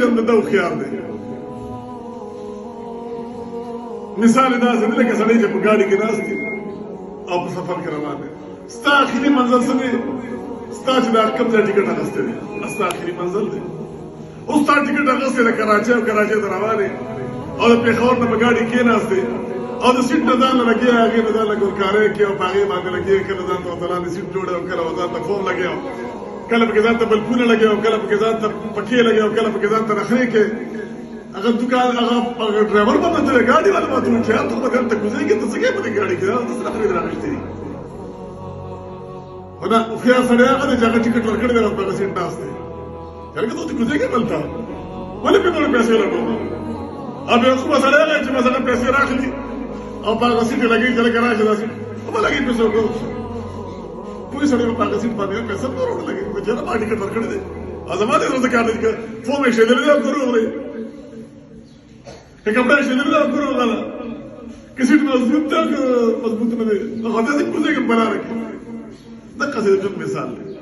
هم د ده خيار دی مثال دا څه دی لکه سړی چې په ګاډي کې ناست دی او په سفر کې روان دی ستا اخري منزل څه دی ستا چې دا کوم ځای ټکټ اخیستی دی ستا اخري منزل دی اوس ستا ټکټ اخیستی د کراچۍ او کراچۍ ته روان دی او د پېښور نه په ګاډي کېناست دی او د سیټ نه ځان نه لګیا هغې نه ځان له ګورکارۍ کې او په هغې باندې لګیا کله ځان ته ورته لاندې سیټ جوړ او کله ځان ته فوم لګیا کله پکې ځان ته بلپونه لګیا او کله پکې ځان ته پکې لګیا او کله پکې ځان ته نخرې کې هغه دوکان هغه ډرایور به ماته ګاډي والا ماته وویل چې یار ته خو به دلته کوزېږې ته څه کوې په دې ګاډي کې دا څه نخرې دې راغېښتې دي خو دا هوښیار سړی هغه دی چې هغه ټکټ ورکړی دی په هغه سیټ ناست دی هلکه ته کوزېږې بلته ولې پې نورې پیسې لګوم او بېوقوفه سړی هغه چې مثلا پیسې راخلي او په هغه سیټ یې لګوي چې لکه راشي دا سیټ به لګوي پیسې وکړو پوه سړی به په هغه سیټ باندې پیسې نور ولګوي چې نه ما ټکټ ورکړی دی او زما دې زړه ته کار دی چې فوم یې شیندلی دی او کور وغورئ که کپڑا شیندلی دی او کور وغله که سیټ مضبوط دی او که مضبوط نه دی نو خو داسې کوزېږم په لاره کې دقسې د ژوند مثال دی